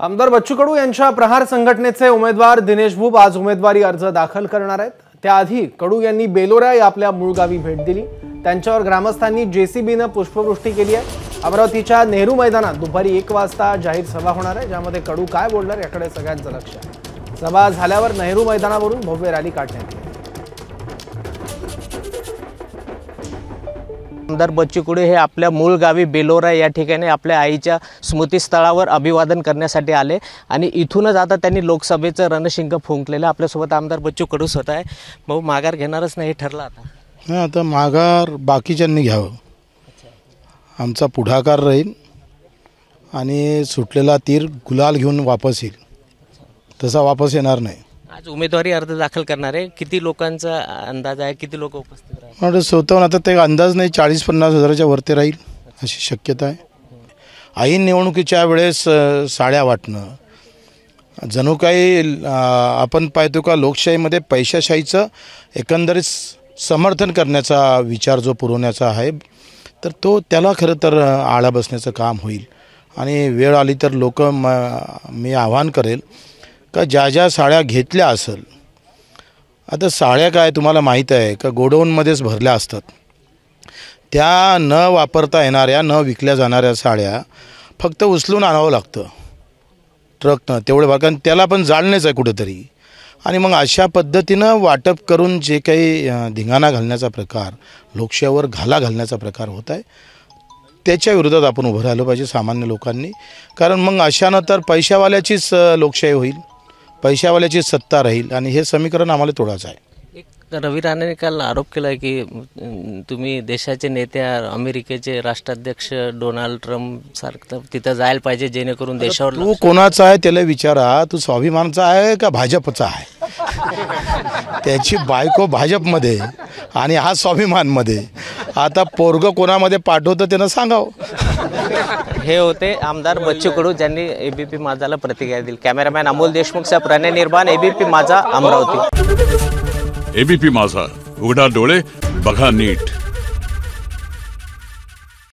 आमदार बच्चू कडू यांच्या प्रहार संघटनेचे उमेदवार दिनेश भूप आज उमेदवारी अर्ज दाखल करणार आहेत। त्याआधी कडू यांनी बेलोरा या आपल्या मूळ गावी भेट दिली। त्यांच्यावर ग्रामस्थांनी जेसीबीने पुष्पवृष्टी केली आहे। अमरावतीच्या नेहरू मैदानात दुपारी 1 वाजता जाहीर सभा होणार आहे, ज्यामध्ये कडू काय बोलणार याकडे सगळ्यांचं लक्ष आहे। सभा झाल्यावर नेहरू मैदानावरून भव्य रॅली काढण्यात येईल। आमदार बच्चू कडू हे आपल्या मूळ गावी बेलोरा या ठिकाणी आपल्या आईच्या स्मृतिस्थळावर अभिवादन करण्यासाठी आले आणि इथूनच आता त्यांनी लोकसभेचं रणशिंग फुंकलेलं। आपल्यासोबत आमदार बच्चू कडू स्वतः आहे। भाऊ, माघार घेणारच नाही ठरलं आता? आता माघार बाकीच्यांनी घ्यावं, आमचा पुढाकार राहील आणि सुटलेला तीर गुलाल घेऊन वापस येईल, तसा वापस येणार नाही। आज उमेदवारी अर्ज दाखल करणार आहे, किती लोकांचा अंदाज आहे, किती लोक उपस्थित राहतील? स्वतःहून आता ते अंदाज नाही, 40-50 हजाराच्या वरती राहील अशी शक्यता आहे। ऐन निवडणुकीच्या वेळेस साड्या वाटणं जणू काही आपण पाहतो का लोकशाहीमध्ये पैशाशाहीचं एकंदरीत समर्थन करण्याचा विचार जो पुरवण्याचा आहे, तर तो त्याला खरं तर आळा बसण्याचं काम होईल। आणि वेळ आली तर लोक मी आवाहन करेल का ज्या ज्या साड्या घेतल्या असेल, आता साड्या काय तुम्हाला माहीत आहे का गोडाऊनमध्येच भरल्या असतात, त्या न वापरता येणाऱ्या न विकल्या जाणाऱ्या साड्या फक्त उचलून आणावं लागतं ट्रकनं, तेवढं कारण त्याला पण जाळणेच आहे कुठेतरी। आणि मग अशा पद्धतीनं वाटप करून जे काही धिंगाणा घालण्याचा प्रकार, लोकशाहीवर घाला घालण्याचा प्रकार होत आहे, त्याच्या विरोधात आपण उभं राहिलं पाहिजे सामान्य लोकांनी। कारण मग अशानं तर पैशावाल्याचीच लोकशाही होईल, पैशावाल्याची सत्ता राहील आणि हे समीकरण आम्हाला तोडायचं आहे। एक रवी राणाने काल आरोप केला की तुम्ही देशाचे नेते, अमेरिकेचे राष्ट्राध्यक्ष डोनाल्ड ट्रम्प सारखं तिथं जायला पाहिजे जेणेकरून देशावर। तू कोणाचा आहे त्याला विचारा, तू स्वाभिमानचा आहे का भाजपचा आहे? त्याची बायको भाजपमध्ये आणि हा स्वाभिमानमध्ये, आता पोरग कोणामध्ये पाठवतं त्यानं सांगावं। हे होते आमदार बच्चू कडू, ज्यांनी एबीपी माझाला प्रतिक्रिया दिली। कॅमेरामॅन अमोल देशमुखचा प्रणय निर्माण, एबीपी माझा, अमरावती। एबीपी माझा, उघडा डोळे बघा नीट।